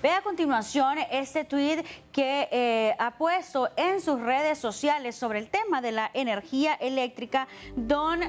Ve a continuación este tuit que ha puesto en sus redes sociales sobre el tema de la energía eléctrica don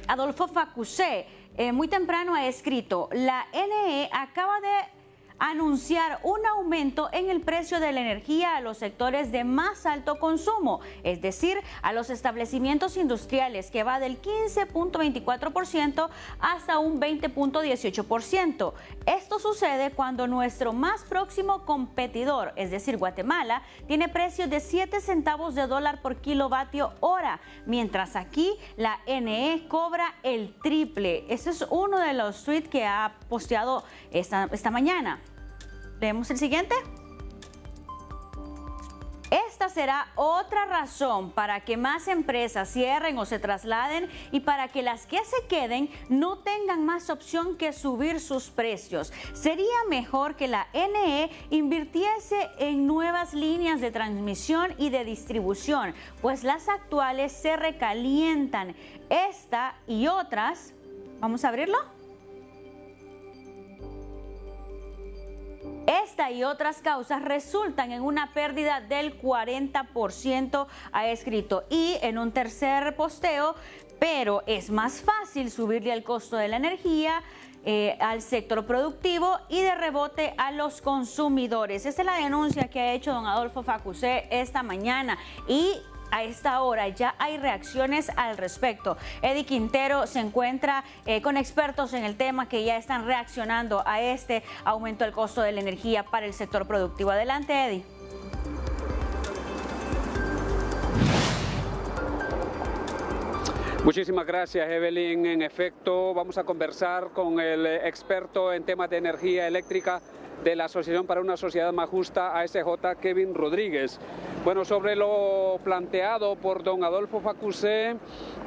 Adolfo Facusé. Muy temprano ha escrito: la NE acaba de anunciar un aumento en el precio de la energía a los sectores de más alto consumo, es decir, a los establecimientos industriales, que va del 15.24% hasta un 20.18%. Esto sucede cuando nuestro más próximo competidor, es decir, Guatemala, tiene precios de 7 centavos de dólar por kilovatio hora, mientras aquí la NE cobra el triple. Ese es uno de los tweets que ha posteado esta mañana. ¿Leemos el siguiente? Esta será otra razón para que más empresas cierren o se trasladen y para que las que se queden no tengan más opción que subir sus precios. Sería mejor que la NE invirtiese en nuevas líneas de transmisión y de distribución, pues las actuales se recalientan. Esta y otras, ¿vamos a abrirlo? Esta y otras causas resultan en una pérdida del 40%, ha escrito. Y en un tercer posteo: pero es más fácil subirle el costo de la energía al sector productivo y de rebote a los consumidores. Esta es la denuncia que ha hecho don Adolfo Facusé esta mañana, y a esta hora ya hay reacciones al respecto. Eddie Quintero se encuentra con expertos en el tema que ya están reaccionando a este aumento del costo de la energía para el sector productivo. Adelante, Eddie. Muchísimas gracias, Evelyn. En efecto, vamos a conversar con el experto en temas de energía eléctrica de la Asociación para una Sociedad Más Justa, ASJ, Kevin Rodríguez. Bueno, sobre lo planteado por don Adolfo Facusé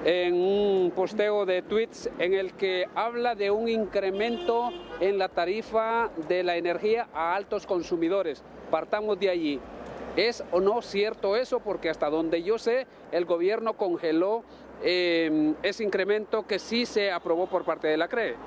en un posteo de tweets en el que habla de un incremento en la tarifa de la energía a altos consumidores. Partamos de allí. ¿Es o no cierto eso? Porque hasta donde yo sé, el gobierno congeló ese incremento que sí se aprobó por parte de la CRE.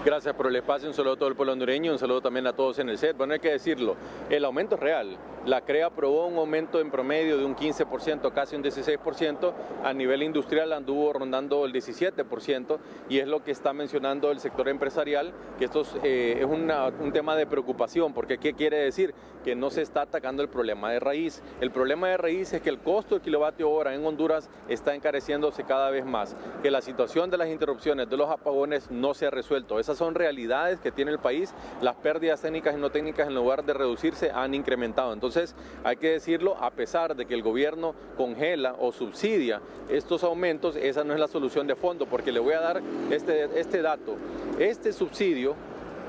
Gracias por el espacio, un saludo a todo el pueblo hondureño, un saludo también a todos en el set. Bueno, hay que decirlo, el aumento es real. La CRE aprobó un aumento en promedio de un 15%, casi un 16%. A nivel industrial anduvo rondando el 17%, y es lo que está mencionando el sector empresarial, que esto es un tema de preocupación, porque ¿qué quiere decir? Que no se está atacando el problema de raíz. El problema de raíz es que el costo del kilovatio hora en Honduras está encareciéndose cada vez más, que la situación de las interrupciones, de los apagones, no se ha resuelto. Esas son realidades que tiene el país. Las pérdidas técnicas y no técnicas, en lugar de reducirse, han incrementado. Entonces, hay que decirlo, a pesar de que el gobierno congela o subsidia estos aumentos, esa no es la solución de fondo, porque le voy a dar este dato. Este subsidio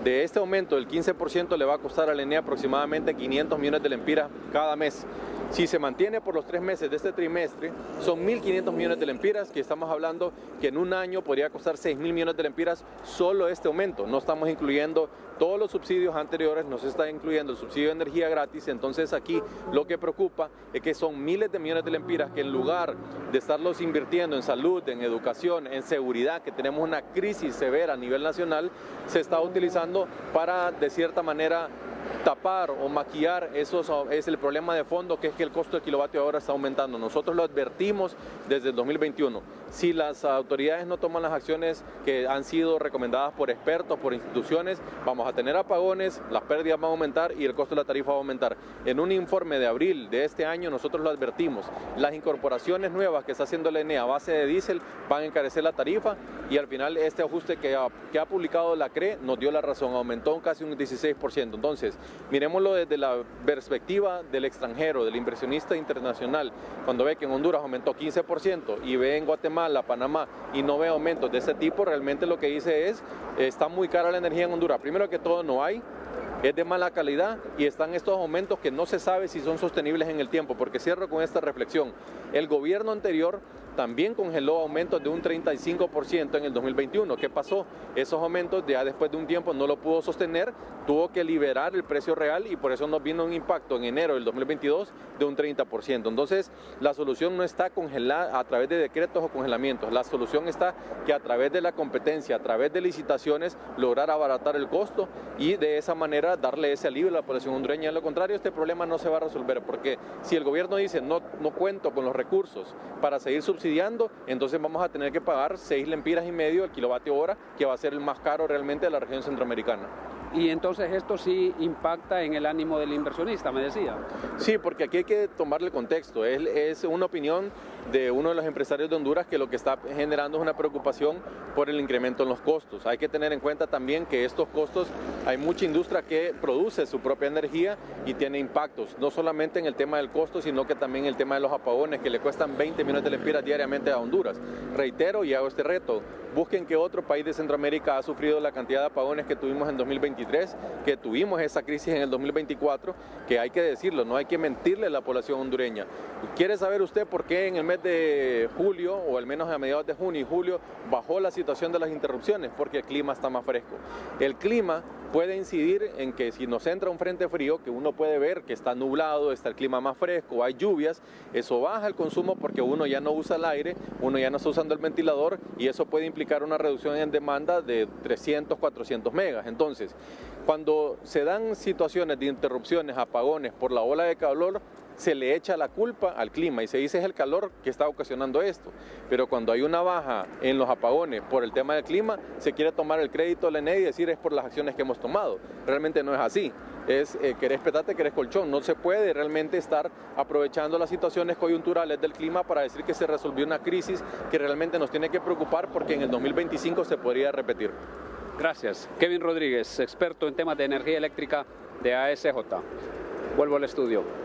de este aumento del 15% le va a costar a la ENE aproximadamente 500 millones de lempiras cada mes. Si se mantiene por los 3 meses de este trimestre, son 1.500 millones de lempiras, que estamos hablando que en un año podría costar 6.000 millones de lempiras solo este aumento. No estamos incluyendo todos los subsidios anteriores, no se está incluyendo el subsidio de energía gratis. Entonces aquí lo que preocupa es que son miles de millones de lempiras que, en lugar de estarlos invirtiendo en salud, en educación, en seguridad, que tenemos una crisis severa a nivel nacional, se está utilizando para, de cierta manera, tapar o maquillar es el problema de fondo, que es que el costo del kilovatio hora está aumentando. Nosotros lo advertimos desde el 2021. Si las autoridades no toman las acciones que han sido recomendadas por expertos, por instituciones, vamos a tener apagones, las pérdidas van a aumentar y el costo de la tarifa va a aumentar. En un informe de abril de este año nosotros lo advertimos. Las incorporaciones nuevas que está haciendo la ENE a base de diésel van a encarecer la tarifa, y al final este ajuste que ha publicado la CRE nos dio la razón, aumentó casi un 16%. Entonces, miremoslo desde la perspectiva del extranjero, del inversionista internacional. Cuando ve que en Honduras aumentó 15% y ve en Guatemala, Panamá, y no ve aumentos de ese tipo, realmente lo que dice es, está muy cara la energía en Honduras. Primero que todo, no hay, es de mala calidad, y están estos aumentos que no se sabe si son sostenibles en el tiempo. Porque cierro con esta reflexión: el gobierno anterior también congeló aumentos de un 35% en el 2021. ¿Qué pasó? Esos aumentos ya después de un tiempo no lo pudo sostener, tuvo que liberar el precio real y por eso nos vino un impacto en enero del 2022 de un 30%. Entonces, la solución no está congelada a través de decretos o congelamientos. La solución está que a través de la competencia, a través de licitaciones, lograr abaratar el costo y de esa manera darle ese alivio a la población hondureña. De lo contrario, este problema no se va a resolver, porque si el gobierno dice no cuento con los recursos para seguir subsidiando, entonces vamos a tener que pagar 6 lempiras y medio el kilovatio hora, que va a ser el más caro realmente de la región centroamericana. Y entonces esto sí impacta en el ánimo del inversionista, me decía. Sí, porque aquí hay que tomarle contexto. Es una opinión de uno de los empresarios de Honduras que lo que está generando es una preocupación por el incremento en los costos. Hay que tener en cuenta también que estos costos, hay mucha industria que produce su propia energía y tiene impactos, no solamente en el tema del costo, sino que también en el tema de los apagones, que le cuestan 20 millones de lempiras diariamente a Honduras. Reitero y hago este reto. Busquen qué otro país de Centroamérica ha sufrido la cantidad de apagones que tuvimos en 2023, que tuvimos esa crisis en el 2024, que hay que decirlo, no hay que mentirle a la población hondureña. ¿Quiere saber usted por qué en el mes de julio, o al menos a mediados de junio y julio, bajó la situación de las interrupciones? Porque el clima está más fresco. El clima puede incidir en que si nos entra un frente frío, que uno puede ver que está nublado, está el clima más fresco, hay lluvias, eso baja el consumo porque uno ya no usa el aire, uno ya no está usando el ventilador y eso puede implicar una reducción en demanda de 300, 400 megas. Entonces, cuando se dan situaciones de interrupciones, apagones por la ola de calor, se le echa la culpa al clima y se dice es el calor que está ocasionando esto. Pero cuando hay una baja en los apagones por el tema del clima, se quiere tomar el crédito de la ENE y decir es por las acciones que hemos tomado. Realmente no es así. Es querés petate, querés colchón. No se puede realmente estar aprovechando las situaciones coyunturales del clima para decir que se resolvió una crisis que realmente nos tiene que preocupar porque en el 2025 se podría repetir. Gracias. Kevin Rodríguez, experto en temas de energía eléctrica de ASJ. Vuelvo al estudio.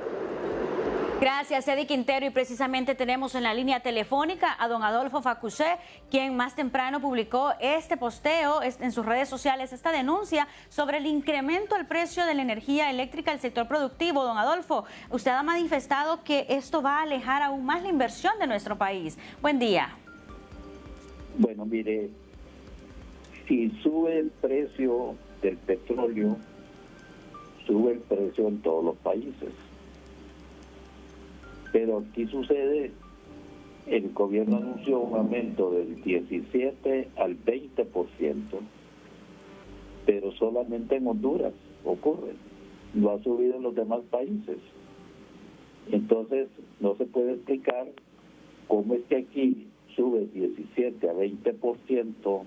Gracias, Eddie Quintero, y precisamente tenemos en la línea telefónica a don Adolfo Facusé, quien más temprano publicó este posteo en sus redes sociales, esta denuncia sobre el incremento al precio de la energía eléctrica del sector productivo. Don Adolfo, usted ha manifestado que esto va a alejar aún más la inversión de nuestro país. Buen día. Bueno, mire, si sube el precio del petróleo, sube el precio en todos los países. Pero aquí sucede, el gobierno anunció un aumento del 17 al 20%, pero solamente en Honduras ocurre, no ha subido en los demás países. Entonces, no se puede explicar cómo es que aquí sube 17 a 20%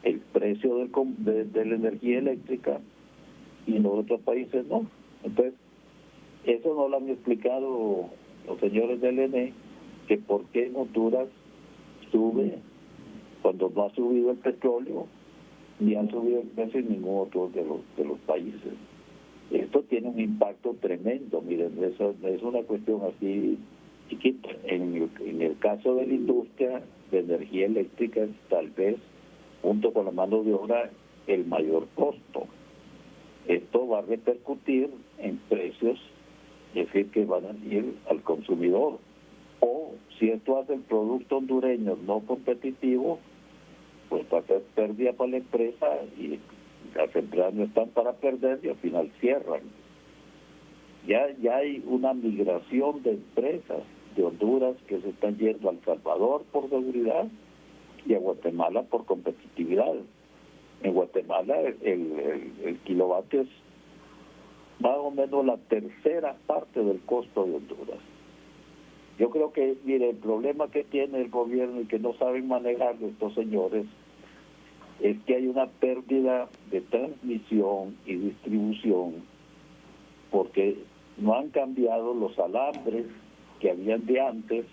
el precio de la energía eléctrica y en los otros países no. Entonces, eso no lo han explicado los señores del ENE, que por qué en Honduras sube cuando no ha subido el petróleo ni han subido el precio en ningún otro de los países. Esto tiene un impacto tremendo. Miren, eso es una cuestión así chiquita. En el caso de la industria de energía eléctrica es tal vez, junto con la mano de obra, el mayor costo. Esto va a repercutir en precios, es decir, que van a ir al consumidor. O si esto hace el producto hondureño no competitivo, pues va a ser pérdida para la empresa y las empresas no están para perder y al final cierran. Ya hay una migración de empresas de Honduras que se están yendo a El Salvador por seguridad y a Guatemala por competitividad. En Guatemala el kilovatio es más o menos la tercera parte del costo de Honduras. Yo creo que, mire, el problema que tiene el gobierno y que no saben manejarlo estos señores es que hay una pérdida de transmisión y distribución porque no han cambiado los alambres que habían de antes,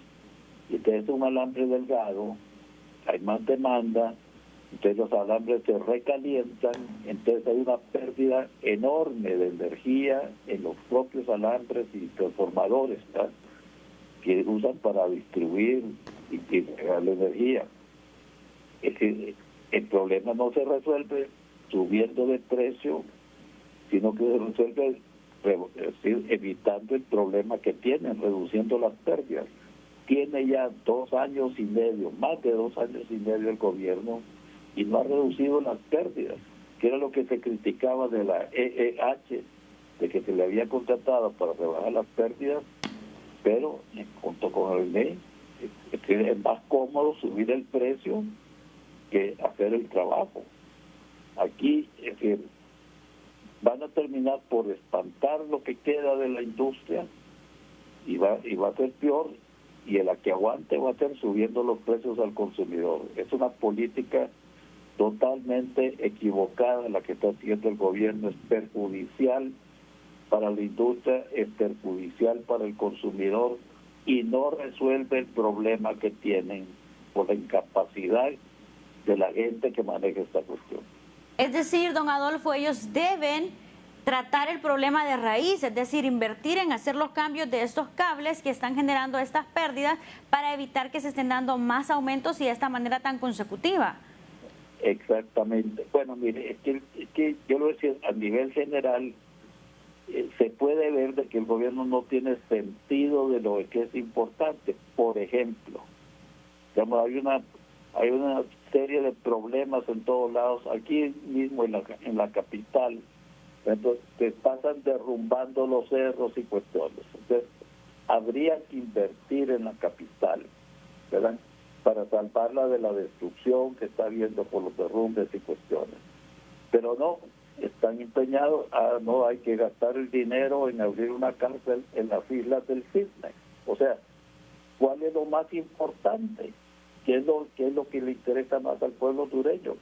y entonces un alambre delgado, hay más demanda, entonces los alambres se recalientan, entonces hay una pérdida enorme de energía en los propios alambres y transformadores, ¿tá?, que usan para distribuir y entregar la energía. Es que el problema no se resuelve subiendo de precio, sino que se resuelve evitando el problema que tienen, reduciendo las pérdidas. tiene ya 2 años y medio, más de 2 años y medio el gobierno, y no ha reducido las pérdidas, que era lo que se criticaba de la EEH, de que se le había contratado para rebajar las pérdidas, pero junto con el INE es más cómodo subir el precio que hacer el trabajo. Aquí es decir, van a terminar por espantar lo que queda de la industria y va a ser peor, y el que aguante va a ser subiendo los precios al consumidor. Es una política totalmente equivocada la que está haciendo el gobierno, es perjudicial para la industria, es perjudicial para el consumidor y no resuelve el problema que tienen por la incapacidad de la gente que maneja esta cuestión. Es decir, don Adolfo, ellos deben tratar el problema de raíz, es decir, invertir en hacer los cambios de estos cables que están generando estas pérdidas para evitar que se estén dando más aumentos y de esta manera tan consecutiva. Exactamente. Bueno, mire, es que yo lo decía a nivel general, se puede ver de que el gobierno no tiene sentido de lo que es importante. Por ejemplo, digamos, hay una serie de problemas en todos lados, aquí mismo en la capital. Entonces se pasan derrumbando los cerros y cuestiones. Entonces habría que invertir en la capital, ¿verdad?, para salvarla de la destrucción que está habiendo por los derrumbes y cuestiones. Pero no, están empeñados, no, hay que gastar el dinero en abrir una cárcel en las islas del Cisne. O sea, ¿cuál es lo más importante? ¿Qué es lo que le interesa más al pueblo hondureño?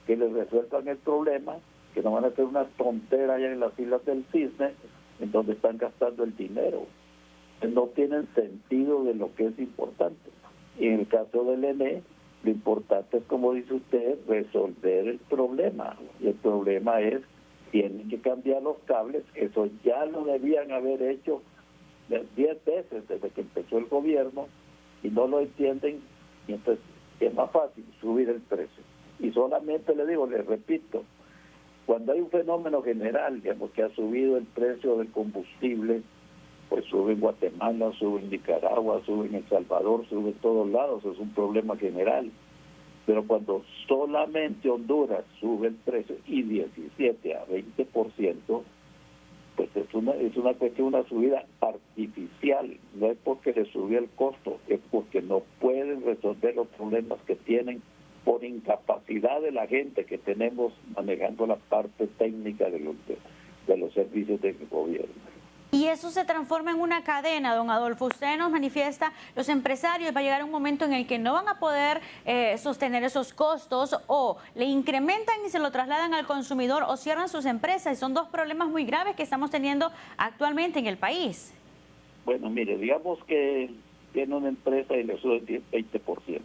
Que le resuelvan el problema, que no van a hacer una tontera allá en las islas del Cisne, en donde están gastando el dinero. No tienen sentido de lo que es importante. Y en el caso del ENE, lo importante es, como dice usted, resolver el problema. Y el problema es, tienen que cambiar los cables. Eso ya lo debían haber hecho 10 veces desde que empezó el gobierno, y no lo entienden, y entonces es más fácil subir el precio. Y solamente le digo, le repito, cuando hay un fenómeno general, digamos, que ha subido el precio del combustible, pues sube en Guatemala, sube en Nicaragua, sube en El Salvador, sube en todos lados, es un problema general. Pero cuando solamente Honduras sube el precio y 17 a 20%, pues es una cuestión, una subida artificial. No es porque le subió el costo, es porque no pueden resolver los problemas que tienen por incapacidad de la gente que tenemos manejando la parte técnica de los servicios del gobierno. Y eso se transforma en una cadena, don Adolfo. Usted nos manifiesta, los empresarios va a llegar un momento en el que no van a poder sostener esos costos, o le incrementan y se lo trasladan al consumidor, o cierran sus empresas. Y son dos problemas muy graves que estamos teniendo actualmente en el país. Bueno, mire, digamos que tiene una empresa y le sube 20%.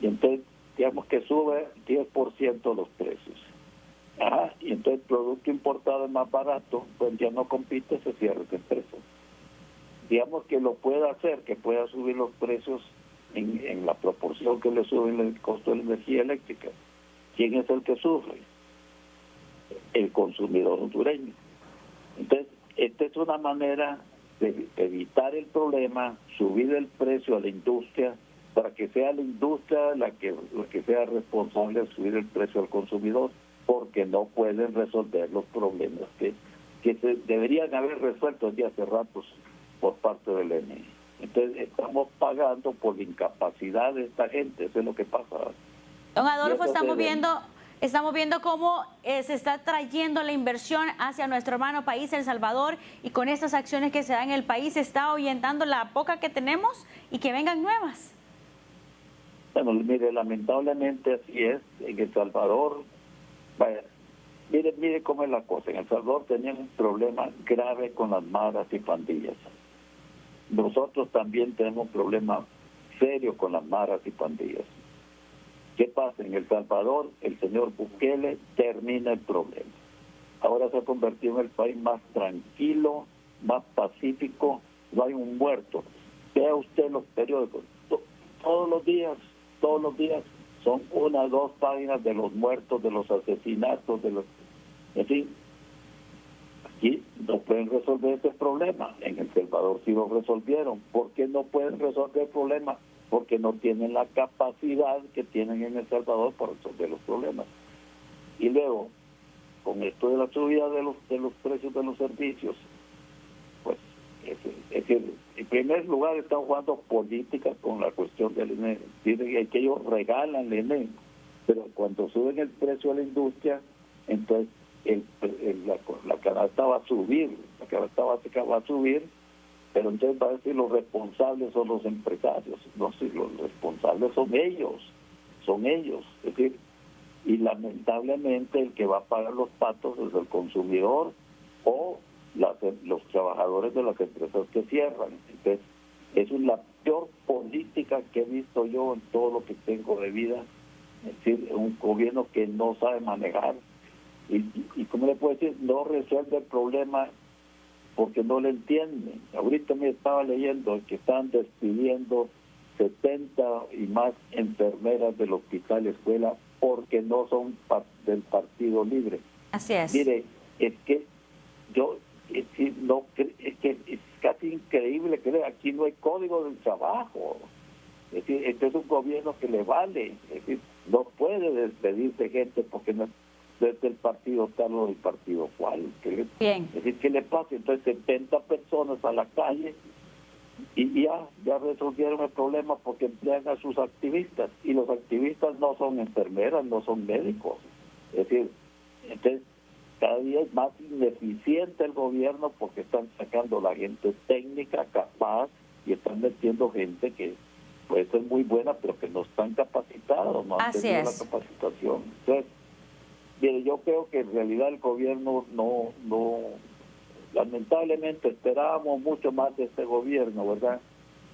Y entonces, digamos que sube 10% los precios. Y entonces el producto importado es más barato, pues ya no compite, se cierra esa empresa. Digamos que lo pueda hacer, que pueda subir los precios en la proporción que le suben el costo de la energía eléctrica. ¿Quién es el que sufre? El consumidor hondureño. Entonces, esta es una manera de evitar el problema, subir el precio a la industria, para que sea la industria la que sea responsable de subir el precio al consumidor, porque no pueden resolver los problemas que se deberían haber resuelto ya hace ratos por parte del ENE. Entonces estamos pagando por la incapacidad de esta gente, eso es lo que pasa. Don Adolfo, estamos viendo cómo se está trayendo la inversión hacia nuestro hermano país, El Salvador, y con estas acciones que se dan en el país se está ahuyentando la poca que tenemos y que vengan nuevas. Bueno, mire, lamentablemente así es. En El Salvador, vaya, mire cómo es la cosa. En El Salvador tenían un problema grave con las maras y pandillas. Nosotros también tenemos un problema serio con las maras y pandillas. ¿Qué pasa? En El Salvador, el señor Bukele termina el problema. Ahora se ha convertido en el país más tranquilo, más pacífico, no hay un muerto. Vea usted los periódicos, todos los días son 1 o 2 páginas de los muertos, de los asesinatos, en fin. y no pueden resolver ese problema. En El Salvador sí lo resolvieron. ¿Por qué no pueden resolver el problema? Porque no tienen la capacidad que tienen en El Salvador para resolver los problemas. Y luego, con esto de la subida de los precios de los servicios, pues, es decir, en primer lugar están jugando política con la cuestión del INE. Dicen que ellos regalan el INE, pero cuando suben el precio a la industria, entonces la canasta va a subir, la canasta básica va a subir, pero entonces va a decir los responsables son los empresarios. No, si los responsables son ellos, es decir, y lamentablemente el que va a pagar los patos es el consumidor o los trabajadores de las empresas que cierran. Entonces, eso es la peor política que he visto yo en todo lo que tengo de vida, es decir, un gobierno que no sabe manejar y ¿cómo le puedo decir? No resuelve el problema porque no le entienden. Ahorita me estaba leyendo que están despidiendo 70 y más enfermeras del hospital escuela porque no son del Partido Libre. Así es. Mire, es que es casi increíble que aquí no hay código del trabajo. Es decir, este es un gobierno que le vale. Es decir, no puede despedirse gente porque no es del partido tal o del partido cual. Bien. Es decir, ¿qué le pasa? Entonces 70 personas a la calle y ya resolvieron el problema porque emplean a sus activistas y los activistas no son enfermeras, no son médicos. Es decir, entonces cada día es más ineficiente el gobierno porque están sacando la gente técnica, capaz, y están metiendo gente que puede ser muy buena pero que no están capacitados, no han tenido la capacitación. Entonces, mire, yo creo que en realidad el gobierno no lamentablemente esperábamos mucho más de este gobierno, ¿verdad?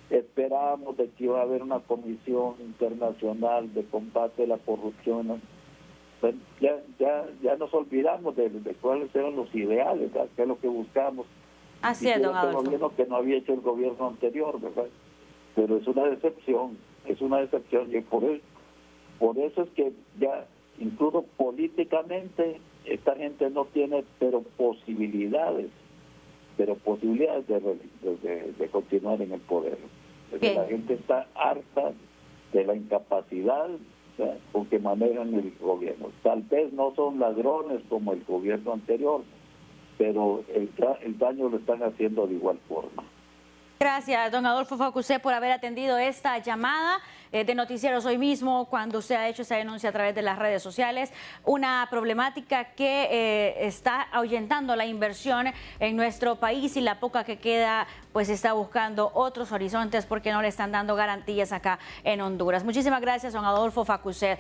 Esperábamos de que iba a haber una comisión internacional de combate a la corrupción. Pues ya nos olvidamos de cuáles eran los ideales, ¿verdad? Que es lo que buscamos. Así es, don Adolfo. Gobierno que no había hecho el gobierno anterior, ¿verdad? Pero es una decepción, y por eso es que ya incluso políticamente esta gente no tiene posibilidades de continuar en el poder. La gente está harta de la incapacidad, o sea, con que manejan el gobierno. Tal vez no son ladrones como el gobierno anterior, pero el daño lo están haciendo de igual forma. Gracias, don Adolfo Facusé, por haber atendido esta llamada de Noticieros Hoy Mismo, cuando usted ha hecho esa denuncia a través de las redes sociales. Una problemática que está ahuyentando la inversión en nuestro país y la poca que queda, pues está buscando otros horizontes porque no le están dando garantías acá en Honduras. Muchísimas gracias, don Adolfo Facusé.